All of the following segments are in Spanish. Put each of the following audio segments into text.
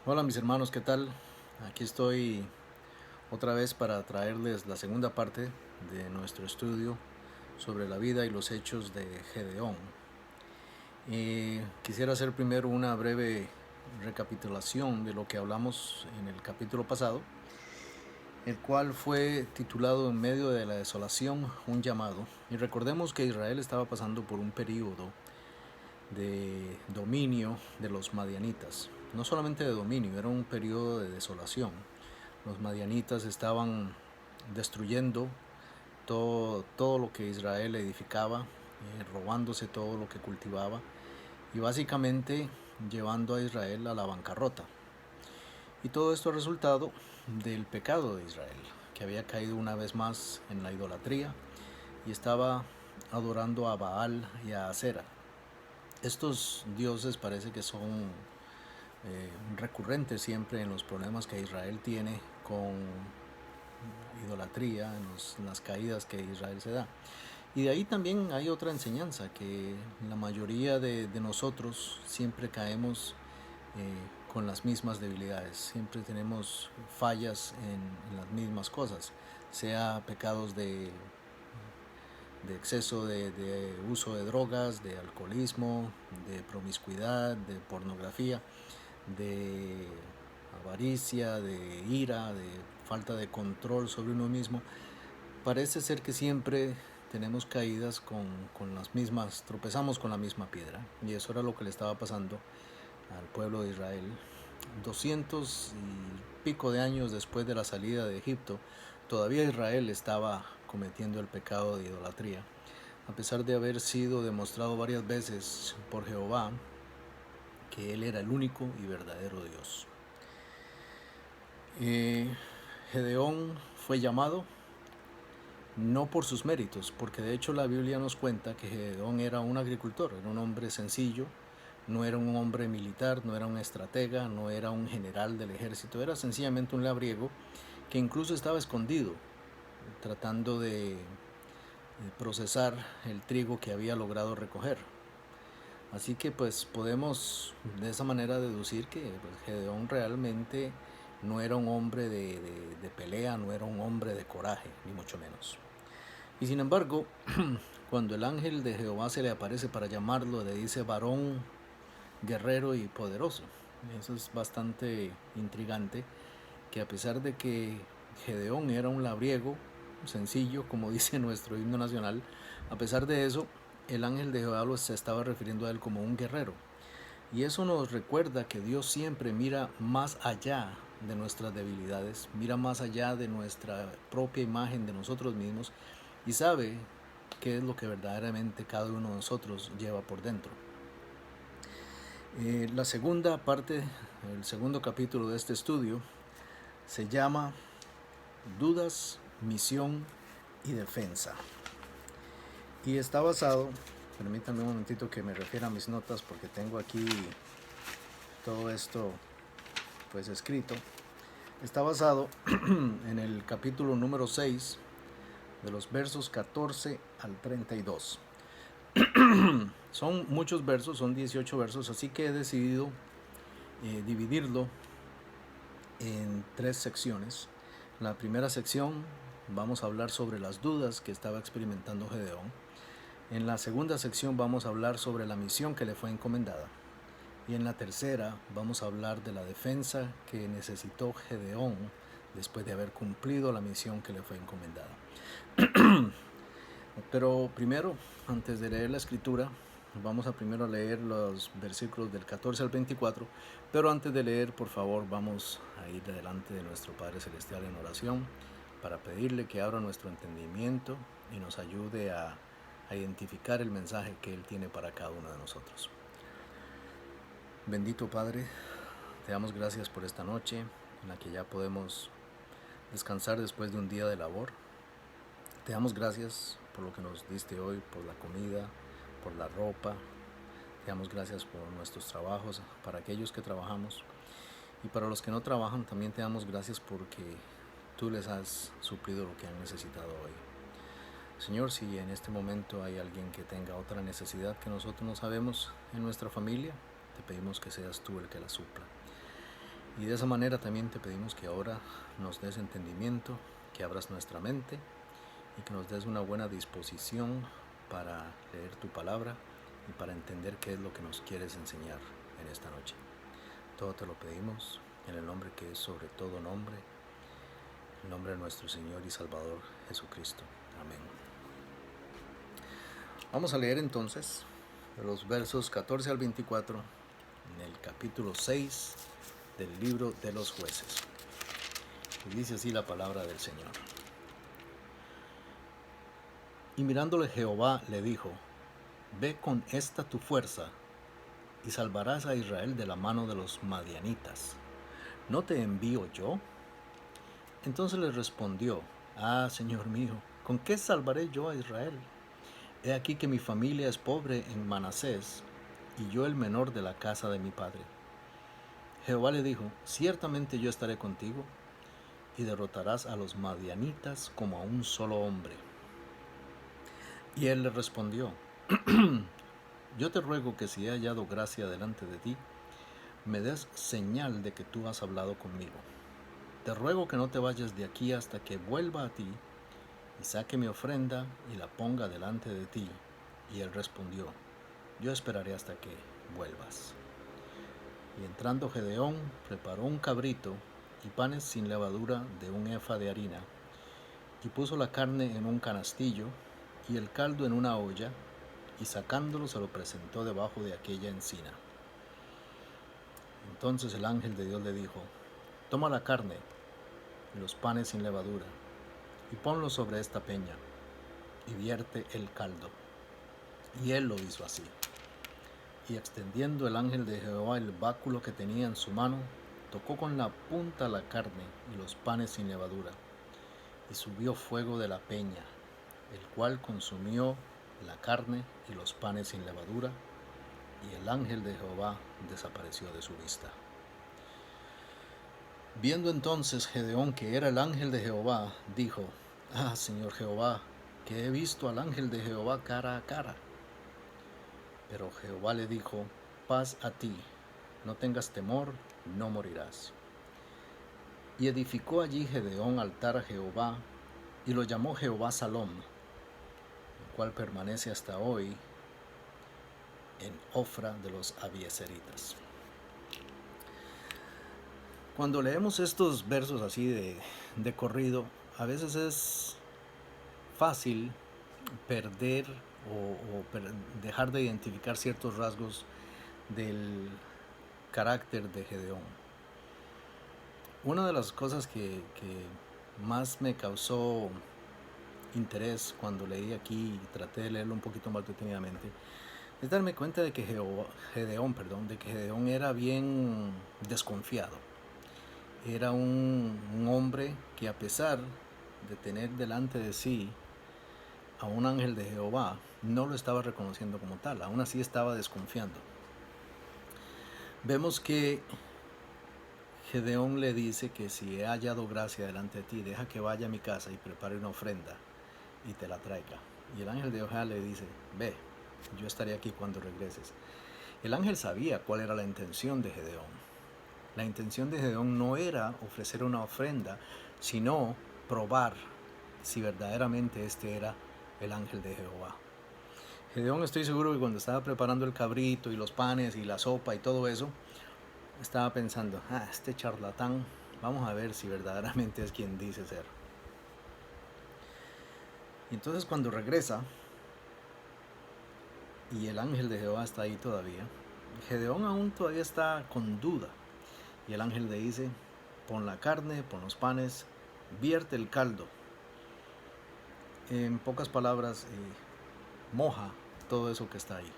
Hola mis hermanos, ¿qué tal? Aquí estoy otra vez para traerles la segunda parte de nuestro estudio sobre la vida y los hechos de Gedeón. Quisiera hacer primero una breve recapitulación de lo que hablamos en el capítulo pasado, el cual fue titulado En medio de la desolación, un llamado. Y recordemos que Israel estaba pasando por un periodo de dominio de los madianitas. No solamente de dominio, era un periodo de desolación. Los madianitas estaban destruyendo todo lo que Israel edificaba, robándose todo lo que cultivaba y básicamente llevando a Israel a la bancarrota. Y todo esto ha resultado del pecado de Israel, que había caído una vez más en la idolatría y estaba adorando a Baal y a Acera. Estos dioses parece que son recurrentes siempre en los problemas que Israel tiene con idolatría, en las caídas que Israel se da. Y de ahí también hay otra enseñanza, que la mayoría de nosotros siempre caemos con las mismas debilidades, siempre tenemos fallas en las mismas cosas, sea pecados de exceso de uso de drogas, de alcoholismo, de promiscuidad, de pornografía, de avaricia, de ira, de falta de control sobre uno mismo. Parece ser que siempre tenemos caídas con las mismas, tropezamos con la misma piedra. Y eso era lo que le estaba pasando al pueblo de Israel. 200 y pico de años después de la salida de Egipto, todavía Israel estaba cometiendo el pecado de idolatría, a pesar de haber sido demostrado varias veces por Jehová que Él era el único y verdadero Dios. Gedeón fue llamado no por sus méritos, porque de hecho la Biblia nos cuenta que Gedeón era un agricultor, era un hombre sencillo, no era un hombre militar, no era un estratega, no era un general del ejército, era sencillamente un labriego que incluso estaba escondido, tratando de procesar el trigo que había logrado recoger. Así que pues podemos de esa manera deducir que pues, Gedeón realmente no era un hombre de pelea, no era un hombre de coraje, ni mucho menos. Y sin embargo, cuando el ángel de Jehová se le aparece para llamarlo, le dice varón, guerrero y poderoso. Eso es bastante intrigante, que a pesar de que Gedeón era un labriego sencillo, como dice nuestro himno nacional, a pesar de eso, el ángel de Jehová se estaba refiriendo a él como un guerrero. Y eso nos recuerda que Dios siempre mira más allá de nuestras debilidades, mira más allá de nuestra propia imagen de nosotros mismos y sabe qué es lo que verdaderamente cada uno de nosotros lleva por dentro. La segunda parte, el segundo capítulo de este estudio, se llama Dudas, Misión y Defensa. Y está basado, permítanme un momentito que me refiera a mis notas porque tengo aquí todo esto pues escrito. Está basado en el capítulo número 6, de los versos 14 al 32. Son muchos versos, son 18 versos, así que he decidido dividirlo en 3 secciones. La primera sección vamos a hablar sobre las dudas que estaba experimentando Gedeón. En la segunda sección vamos a hablar sobre la misión que le fue encomendada. Y en la tercera vamos a hablar de la defensa que necesitó Gedeón después de haber cumplido la misión que le fue encomendada. Pero primero, antes de leer la escritura, vamos a primero leer los versículos del 14 al 24, pero antes de leer, por favor, vamos a ir delante de nuestro Padre Celestial en oración para pedirle que abra nuestro entendimiento y nos ayude a identificar el mensaje que Él tiene para cada uno de nosotros. Bendito Padre, te damos gracias por esta noche en la que ya podemos descansar después de un día de labor. Te damos gracias por lo que nos diste hoy, por la comida, por la ropa. Te damos gracias por nuestros trabajos, para aquellos que trabajamos. Y para los que no trabajan, también te damos gracias porque tú les has suplido lo que han necesitado hoy. Señor, si en este momento hay alguien que tenga otra necesidad que nosotros no sabemos en nuestra familia, te pedimos que seas tú el que la supla. Y de esa manera también te pedimos que ahora nos des entendimiento, que abras nuestra mente y que nos des una buena disposición para leer tu palabra y para entender qué es lo que nos quieres enseñar en esta noche. Todo te lo pedimos en el nombre que es sobre todo nombre, el nombre de nuestro Señor y Salvador Jesucristo. Amén. Vamos a leer entonces los versos 14 al 24 en el capítulo 6 del libro de los jueces. Y dice así la palabra del Señor. Y mirándole Jehová le dijo: Ve con esta tu fuerza y salvarás a Israel de la mano de los madianitas. ¿No te envío yo? Entonces le respondió: Ah, Señor mío, ¿con qué salvaré yo a Israel? He aquí que mi familia es pobre en Manasés, y yo el menor de la casa de mi padre. Jehová le dijo: Ciertamente yo estaré contigo, y derrotarás a los madianitas como a un solo hombre. Y él le respondió: Yo te ruego que si he hallado gracia delante de ti, me des señal de que tú has hablado conmigo. Te ruego que no te vayas de aquí hasta que vuelva a ti y saque mi ofrenda y la ponga delante de ti. Y él respondió: Yo esperaré hasta que vuelvas. Y entrando Gedeón, preparó un cabrito y panes sin levadura de un efa de harina, y puso la carne en un canastillo y el caldo en una olla, y sacándolo se lo presentó debajo de aquella encina. Entonces el ángel de Dios le dijo: Toma la carne y los panes sin levadura, y ponlos sobre esta peña, y vierte el caldo. Y él lo hizo así. Y extendiendo el ángel de Jehová el báculo que tenía en su mano, tocó con la punta la carne y los panes sin levadura, y subió fuego de la peña, el cual consumió la carne y los panes sin levadura, y el ángel de Jehová desapareció de su vista. Viendo entonces Gedeón que era el ángel de Jehová, dijo: Ah, Señor Jehová, que he visto al ángel de Jehová cara a cara. Pero Jehová le dijo: Paz a ti, no tengas temor, no morirás. Y edificó allí Gedeón altar a Jehová, y lo llamó Jehová Salom, el cual permanece hasta hoy en Ofra de los Abiezeritas. Cuando leemos estos versos así de corrido, a veces es fácil perder o dejar de identificar ciertos rasgos del carácter de Gedeón. Una de las cosas que más me causó interés cuando leí aquí y traté de leerlo un poquito más detenidamente es darme cuenta de que Gedeón era bien desconfiado. Era un hombre que, a pesar de tener delante de sí a un ángel de Jehová, no lo estaba reconociendo como tal, aún así estaba desconfiando. Vemos que Gedeón le dice que si he hallado gracia delante de ti, deja que vaya a mi casa y prepare una ofrenda y te la traiga. Y el ángel de Jehová le dice: Ve, yo estaré aquí cuando regreses. El ángel sabía cuál era la intención de Gedeón. La intención de Gedeón no era ofrecer una ofrenda, sino probar si verdaderamente este era el ángel de Jehová. Gedeón, estoy seguro que cuando estaba preparando el cabrito y los panes y la sopa y todo eso, estaba pensando: este charlatán, vamos a ver si verdaderamente es quien dice ser. Y entonces cuando regresa y el ángel de Jehová está ahí todavía, Gedeón aún todavía está con duda. Y el ángel le dice: pon la carne, pon los panes, vierte el caldo. En pocas palabras, moja todo eso que está ahí.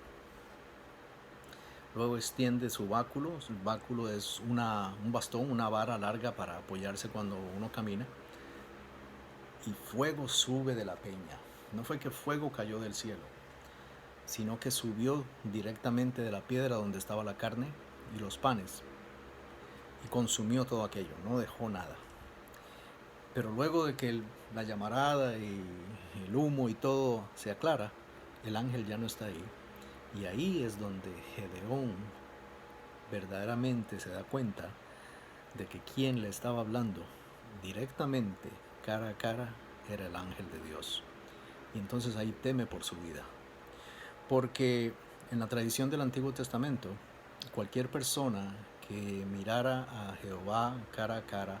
Luego extiende su báculo. Su báculo es un bastón, una vara larga para apoyarse cuando uno camina. Y fuego sube de la peña. No fue que fuego cayó del cielo, sino que subió directamente de la piedra donde estaba la carne y los panes, y consumió todo aquello, no dejó nada. Pero luego de que la llamarada y el humo y todo se aclara, el ángel ya no está ahí. Y ahí es donde Gedeón verdaderamente se da cuenta de que quien le estaba hablando directamente, cara a cara, era el ángel de Dios. Y entonces ahí teme por su vida. Porque en la tradición del Antiguo Testamento, cualquier persona que mirara a Jehová cara a cara,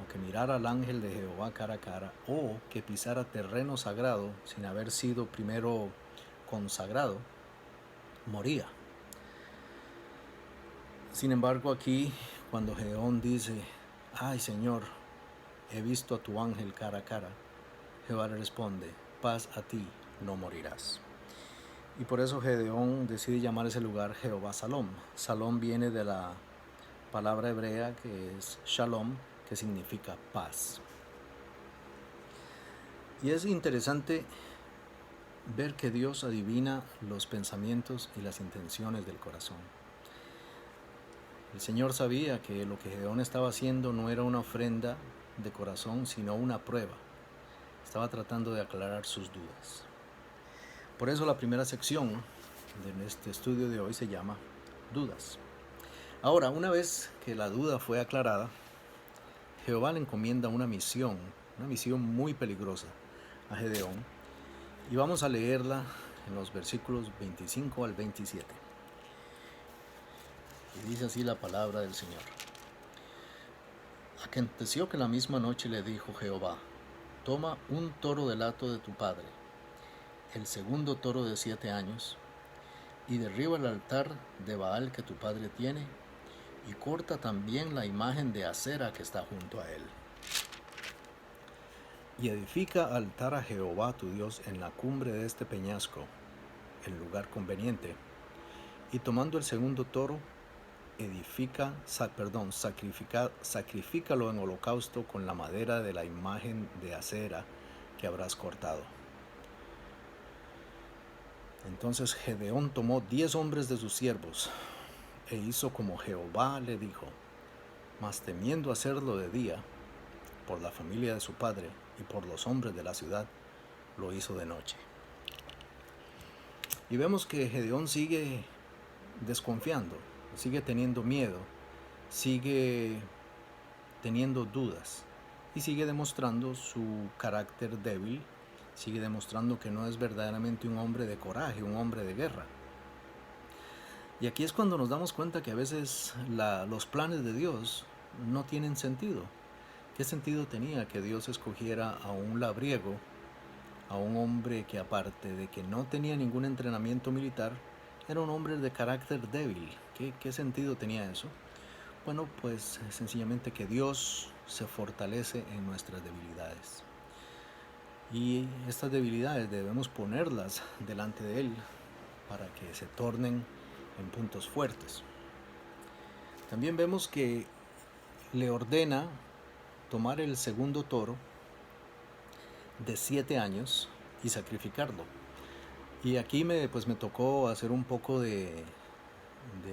o que mirara al ángel de Jehová cara a cara, o que pisara terreno sagrado sin haber sido primero consagrado, moría. Sin embargo, aquí, cuando Gedeón dice: ay Señor, he visto a tu ángel cara a cara, Jehová le responde: paz a ti, no morirás. Y por eso Gedeón decide llamar ese lugar Jehová Salom. Salom viene de la palabra hebrea que es Shalom, que significa paz. Y es interesante ver que Dios adivina los pensamientos y las intenciones del corazón. El Señor sabía que lo que Gedeón estaba haciendo no era una ofrenda de corazón, sino una prueba. Estaba tratando de aclarar sus dudas. Por eso la primera sección de este estudio de hoy se llama Dudas. Ahora, una vez que la duda fue aclarada, Jehová le encomienda una misión muy peligrosa a Gedeón, y vamos a leerla en los versículos 25 al 27. Y dice así la palabra del Señor. Aconteció que la misma noche le dijo Jehová: toma un toro del hato de tu padre, el segundo toro de 7 años, y derriba el altar de Baal que tu padre tiene, y corta también la imagen de Acera que está junto a él. Y edifica altar a Jehová tu Dios en la cumbre de este peñasco, en lugar conveniente. Y tomando el segundo toro, sacrifícalo en holocausto con la madera de la imagen de Acera que habrás cortado. Entonces Gedeón tomó 10 hombres de sus siervos, e hizo como Jehová le dijo, mas temiendo hacerlo de día, por la familia de su padre y por los hombres de la ciudad, lo hizo de noche. Y vemos que Gedeón sigue desconfiando, sigue teniendo miedo, sigue teniendo dudas y sigue demostrando su carácter débil, sigue demostrando que no es verdaderamente un hombre de coraje, un hombre de guerra. Y aquí es cuando nos damos cuenta que a veces los planes de Dios no tienen sentido. ¿Qué sentido tenía que Dios escogiera a un labriego, a un hombre que aparte de que no tenía ningún entrenamiento militar, era un hombre de carácter débil? ¿Qué sentido tenía eso? Bueno, pues sencillamente que Dios se fortalece en nuestras debilidades. Y estas debilidades debemos ponerlas delante de Él para que se tornen en puntos fuertes. También vemos que le ordena tomar el segundo toro de 7 años y sacrificarlo. Y aquí me tocó hacer un poco de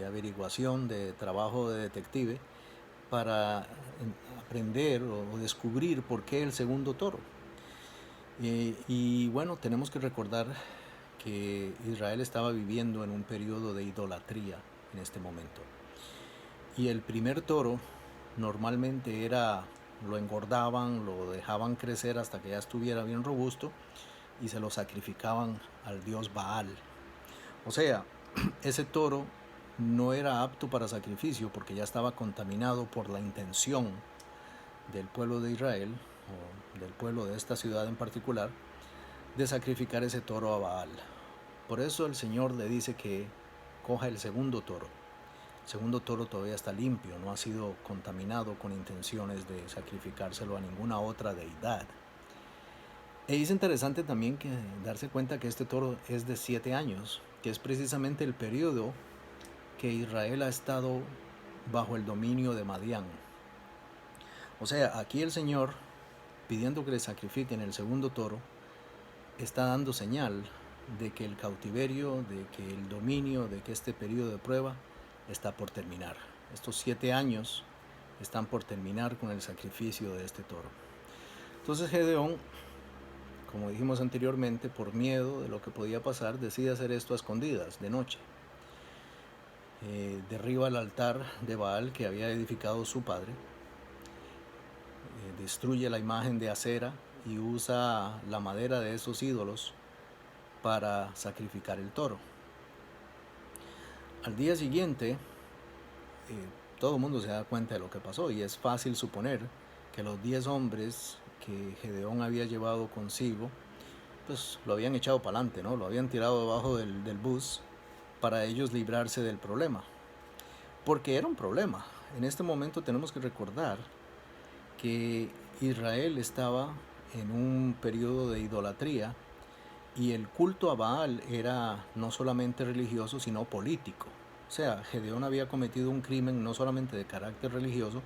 averiguación, de trabajo de detective, para aprender o descubrir por qué el segundo toro. Y bueno, tenemos que recordar que Israel estaba viviendo en un periodo de idolatría en este momento. Y el primer toro normalmente lo engordaban, lo dejaban crecer hasta que ya estuviera bien robusto y se lo sacrificaban al dios Baal. O sea, ese toro no era apto para sacrificio porque ya estaba contaminado por la intención del pueblo de Israel, o del pueblo de esta ciudad en particular, de sacrificar ese toro a Baal. Por eso el Señor le dice que coja el segundo toro. El segundo toro todavía está limpio, no ha sido contaminado con intenciones de sacrificárselo a ninguna otra deidad. Y es interesante también darse cuenta que este toro es de 7 años, que es precisamente el periodo que Israel ha estado bajo el dominio de Madián. O sea, aquí el Señor, pidiendo que le sacrifiquen el segundo toro, está dando señal de que el cautiverio, de que el dominio, de que este periodo de prueba está por terminar. Estos 7 años están por terminar con el sacrificio de este toro. Entonces Gedeón, como dijimos anteriormente, por miedo de lo que podía pasar, decide hacer esto a escondidas, de noche. Derriba el altar de Baal que había edificado su padre destruye la imagen de acera y usa la madera de esos ídolos para sacrificar el toro. Al día siguiente, todo el mundo se da cuenta de lo que pasó, y es fácil suponer que los 10 hombres que Gedeón había llevado consigo, pues lo habían echado para adelante, ¿no? Lo habían tirado debajo del bus para ellos librarse del problema. Porque era un problema. En este momento tenemos que recordar que Israel estaba en un periodo de idolatría, y el culto a Baal era no solamente religioso, sino político. O sea, Gedeón había cometido un crimen no solamente de carácter religioso,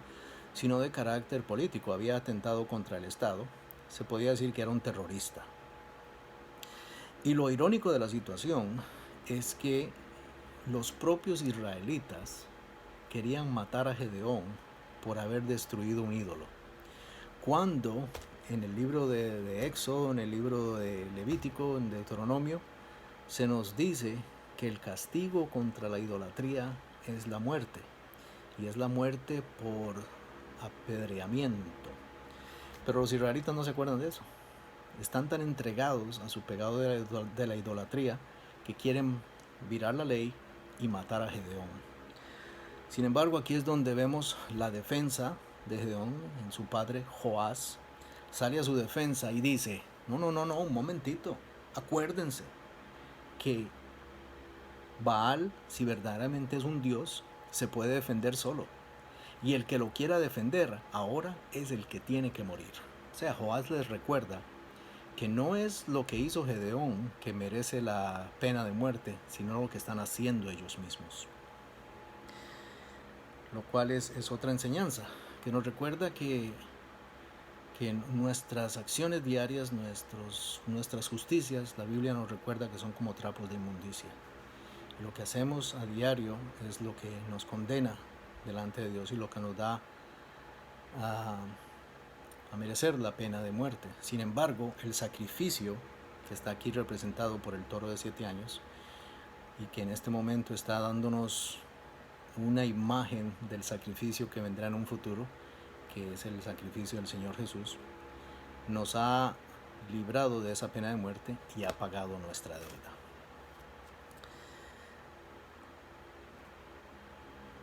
sino de carácter político. Había atentado contra el Estado. Se podía decir que era un terrorista. Y lo irónico de la situación es que los propios israelitas querían matar a Gedeón por haber destruido un ídolo, cuando en el libro de Éxodo, en el libro de Levítico, en Deuteronomio, se nos dice que el castigo contra la idolatría es la muerte, y es la muerte por apedreamiento. Pero los israelitas no se acuerdan de eso. Están tan entregados a su pecado de la idolatría que quieren virar la ley y matar a Gedeón. Sin embargo, aquí es donde vemos la defensa de Gedeón en su padre Joás. Sale a su defensa y dice: no, un momentito, acuérdense que Baal, si verdaderamente es un dios, se puede defender solo, y el que lo quiera defender ahora es el que tiene que morir. O sea, Joás les recuerda que no es lo que hizo Gedeón que merece la pena de muerte, sino lo que están haciendo ellos mismos. Lo cual es otra enseñanza que nos recuerda que nuestras acciones diarias, nuestras justicias, la Biblia nos recuerda que son como trapos de inmundicia. Lo que hacemos a diario es lo que nos condena delante de Dios y lo que nos da a merecer la pena de muerte. Sin embargo, el sacrificio que está aquí representado por el toro de 7 años, y que en este momento está dándonos una imagen del sacrificio que vendrá en un futuro, que es el sacrificio del Señor Jesús, nos ha librado de esa pena de muerte y ha pagado nuestra deuda.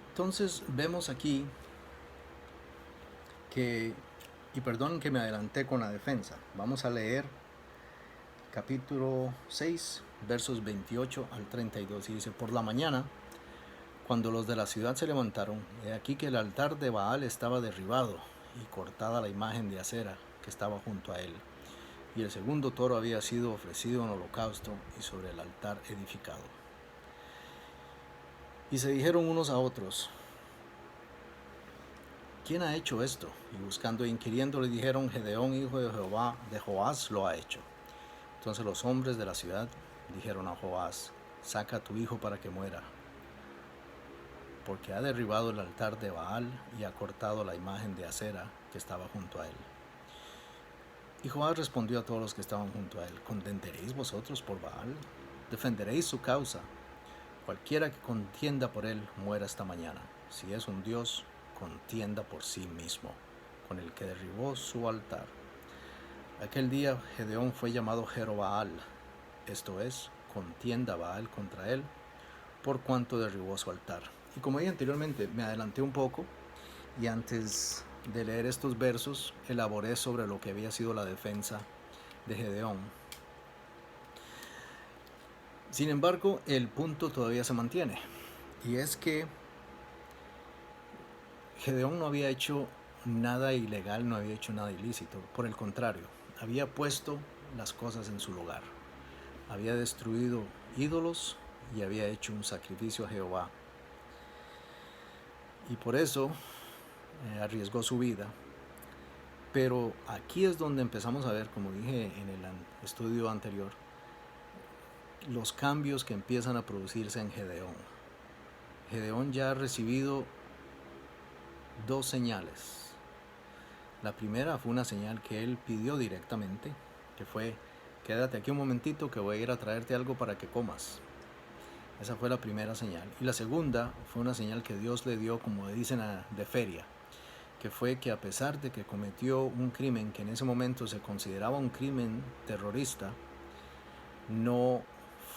Entonces vemos aquí que, y perdonen que me adelanté con la defensa, vamos a leer capítulo 6, versos 28 al 32, y dice: por la mañana, cuando los de la ciudad se levantaron, he aquí que el altar de Baal estaba derribado y cortada la imagen de acera que estaba junto a él, y el segundo toro había sido ofrecido en holocausto y sobre el altar edificado. Y se dijeron unos a otros: ¿quién ha hecho esto? Y buscando e inquiriendo le dijeron: Gedeón, hijo de Jehová, de Joás, lo ha hecho. Entonces los hombres de la ciudad dijeron a Joás: saca a tu hijo para que muera, porque ha derribado el altar de Baal y ha cortado la imagen de acera que estaba junto a él. Y Joás respondió a todos los que estaban junto a él: ¿contenderéis vosotros por Baal? ¿Defenderéis su causa? Cualquiera que contienda por él muera esta mañana. Si es un dios, contienda por sí mismo, con el que derribó su altar. Aquel día Gedeón fue llamado Jerobaal, esto es, contienda Baal contra él, por cuanto derribó su altar. Y como dije anteriormente, me adelanté un poco, y antes de leer estos versos elaboré sobre lo que había sido la defensa de Gedeón. Sin embargo, el punto todavía se mantiene, y es que Gedeón no había hecho nada ilegal, no había hecho nada ilícito. Por el contrario, había puesto las cosas en su lugar. Había destruido ídolos y había hecho un sacrificio a Jehová. Y por eso arriesgó su vida. Pero aquí es donde empezamos a ver, como dije en el estudio anterior, los cambios que empiezan a producirse en Gedeón. Gedeón ya ha recibido 2 señales. La primera fue una señal que él pidió directamente, que fue: quédate aquí un momentito que voy a ir a traerte algo para que comas. Esa fue la primera señal. Y la segunda fue una señal que Dios le dio, como dicen, de feria, que fue que a pesar de que cometió un crimen que en ese momento se consideraba un crimen terrorista, no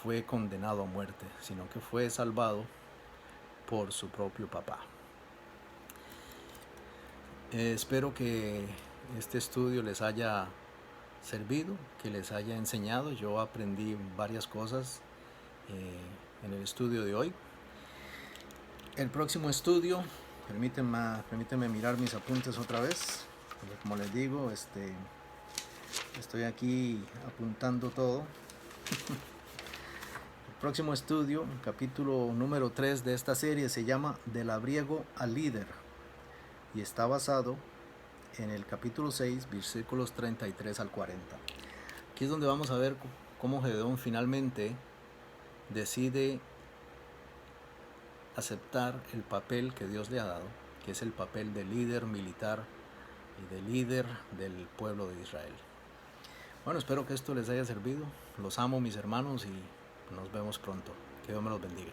fue condenado a muerte, sino que fue salvado por su propio papá. Espero que este estudio les haya servido, que les haya enseñado. Yo aprendí varias cosas en el estudio de hoy. El próximo estudio, permítanme mirar mis apuntes otra vez. Como les digo, estoy aquí apuntando todo. El próximo estudio, capítulo número 3 de esta serie, se llama De labriego al líder y está basado en el capítulo 6, versículos 33 al 40. Aquí es donde vamos a ver cómo Gedeón finalmente decide aceptar el papel que Dios le ha dado, que es el papel de líder militar y de líder del pueblo de Israel. Bueno, espero que esto les haya servido. Los amo, mis hermanos, y nos vemos pronto. Que Dios me los bendiga.